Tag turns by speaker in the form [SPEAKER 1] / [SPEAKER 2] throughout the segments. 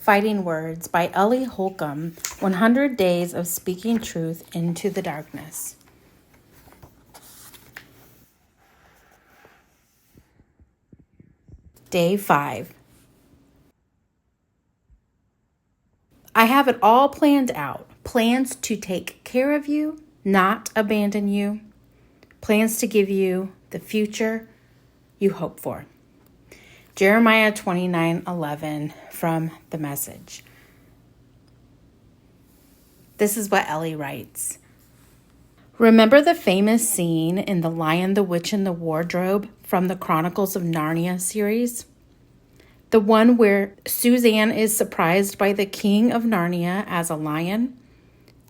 [SPEAKER 1] Fighting Words by Ellie Holcomb, 100 Days of Speaking Truth into the Darkness. Day 5. I have it all planned out. Plans to take care of you, not abandon you. Plans to give you the future you hope for. Jeremiah 29:11 from The Message. This is what Ellie writes. Remember the famous scene in The Lion, the Witch, and the Wardrobe from the Chronicles of Narnia series? The one where Suzanne is surprised by the king of Narnia as a lion,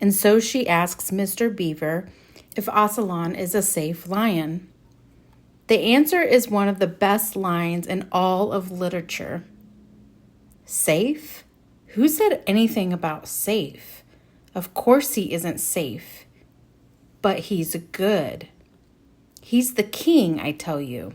[SPEAKER 1] and so she asks Mr. Beaver if Aslan is a safe lion. The answer is one of the best lines in all of literature. Safe? Who said anything about safe? Of course he isn't safe, but he's good. He's the king, I tell you.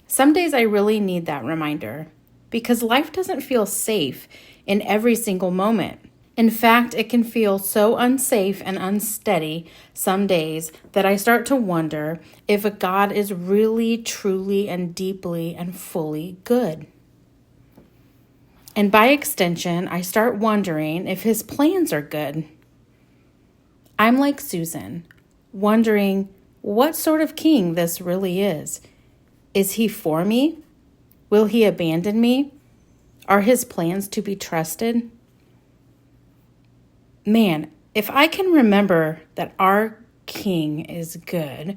[SPEAKER 1] Some days I really need that reminder because life doesn't feel safe in every single moment. In fact, it can feel so unsafe and unsteady some days that I start to wonder if a God is really, truly, and deeply and fully good. And by extension, I start wondering if his plans are good. I'm like Susan, wondering what sort of king this really is. Is he for me? Will he abandon me? Are his plans to be trusted? Man, if I can remember that our King is good,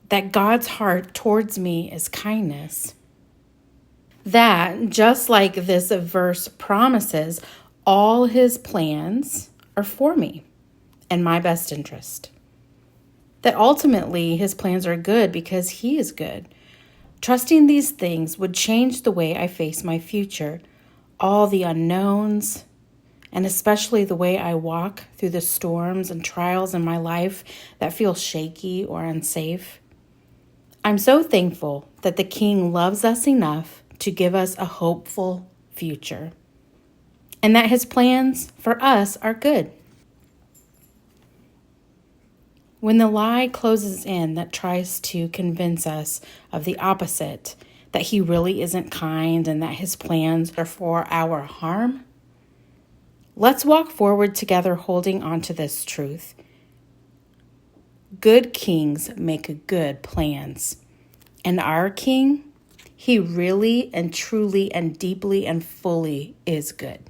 [SPEAKER 1] that God's heart towards me is kindness, that, just like this verse promises, all his plans are for me and my best interest, that ultimately his plans are good because he is good. Trusting these things would change the way I face my future, all the unknowns, and especially the way I walk through the storms and trials in my life that feel shaky or unsafe. I'm so thankful that the King loves us enough to give us a hopeful future, and that his plans for us are good. When the lie closes in that tries to convince us of the opposite, that he really isn't kind and that his plans are for our harm, let's walk forward together holding on to this truth. Good kings make good plans. And our King, he really and truly and deeply and fully is good.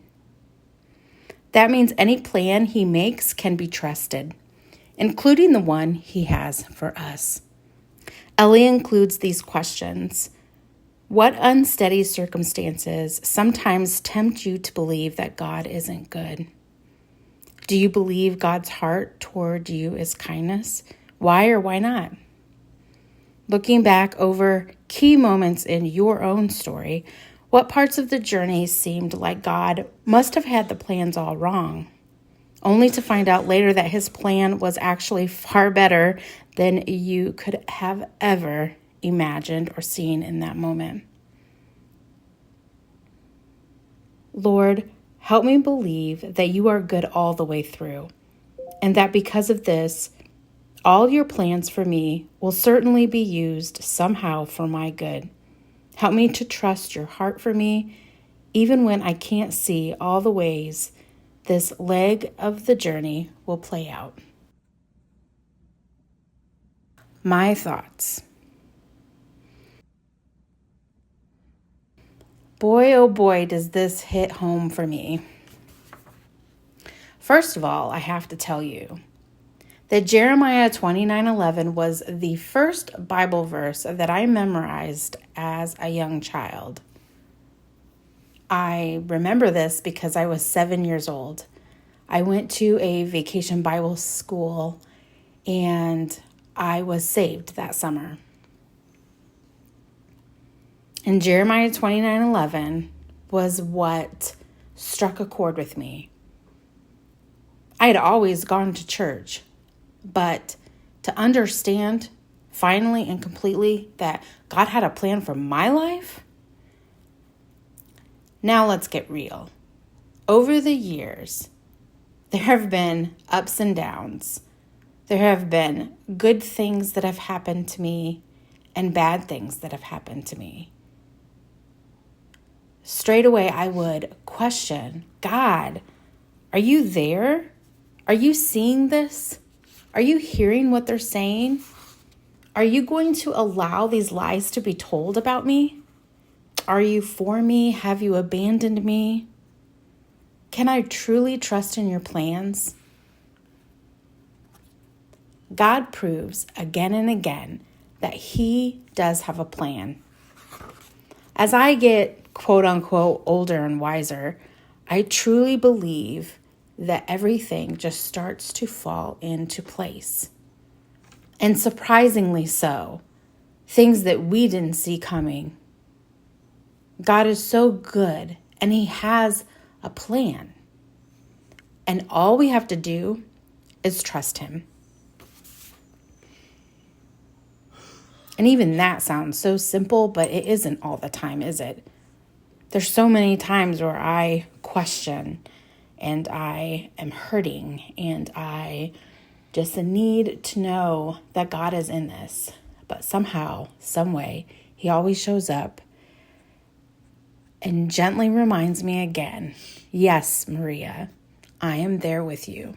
[SPEAKER 1] That means any plan he makes can be trusted, including the one he has for us. Ellie includes these questions. What unsteady circumstances sometimes tempt you to believe that God isn't good? Do you believe God's heart toward you is kindness? Why or why not? Looking back over key moments in your own story, what parts of the journey seemed like God must have had the plans all wrong, only to find out later that his plan was actually far better than you could have ever imagined or seen in that moment? Lord, help me believe that you are good all the way through, and that because of this, all your plans for me will certainly be used somehow for my good. Help me to trust your heart for me, even when I can't see all the ways this leg of the journey will play out. My thoughts. Boy, oh boy, does this hit home for me. First of all, I have to tell you that Jeremiah 29:11 was the first Bible verse that I memorized as a young child. I remember this because I was 7 years old. I went to a vacation Bible school and I was saved that summer. And Jeremiah 29:11 was what struck a chord with me. I had always gone to church, but to understand finally and completely that God had a plan for my life. Now let's get real. Over the years, there have been ups and downs. There have been good things that have happened to me and bad things that have happened to me. Straight away, I would question, God, are you there? Are you seeing this? Are you hearing what they're saying? Are you going to allow these lies to be told about me? Are you for me? Have you abandoned me? Can I truly trust in your plans? God proves again and again that he does have a plan. As I get quote unquote older and wiser, I truly believe that everything just starts to fall into place. And surprisingly so, things that we didn't see coming. God is so good and he has a plan. And all we have to do is trust him. And even that sounds so simple, but it isn't all the time, is it? There's so many times where I question and I am hurting and I just need to know that God is in this. But somehow, some way, he always shows up and gently reminds me again, yes, Maria, I am there with you.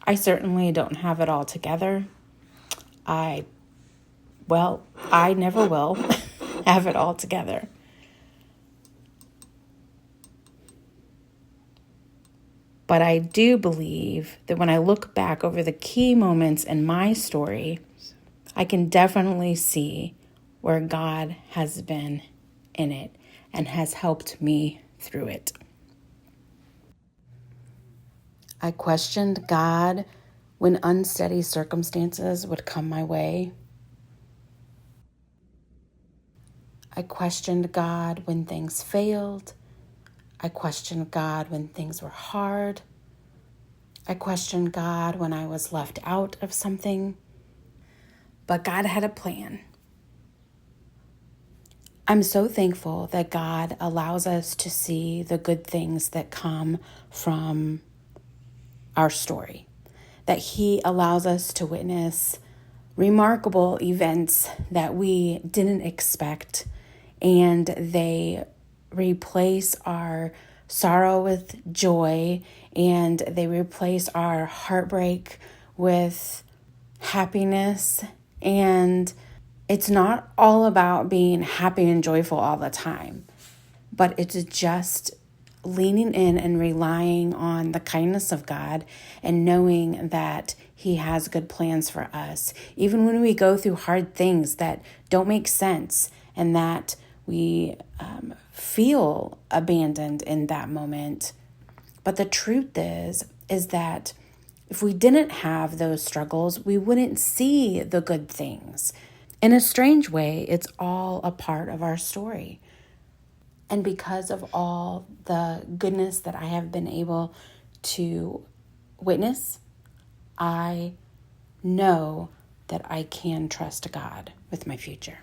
[SPEAKER 1] I certainly don't have it all together. I never will have it all together. But I do believe that when I look back over the key moments in my story, I can definitely see where God has been in it and has helped me through it. I questioned God when unsteady circumstances would come my way. I questioned God when things failed. I questioned God when things were hard. I questioned God when I was left out of something. But God had a plan. I'm so thankful that God allows us to see the good things that come from our story, that he allows us to witness remarkable events that we didn't expect, and they replace our sorrow with joy, and they replace our heartbreak with happiness. And it's not all about being happy and joyful all the time, but it's just leaning in and relying on the kindness of God and knowing that he has good plans for us, even when we go through hard things that don't make sense and that we feel abandoned in that moment. But the truth is is that if we didn't have those struggles, we wouldn't see the good things. In a strange way, it's all a part of our story. And because of all the goodness that I have been able to witness, I know that I can trust God with my future.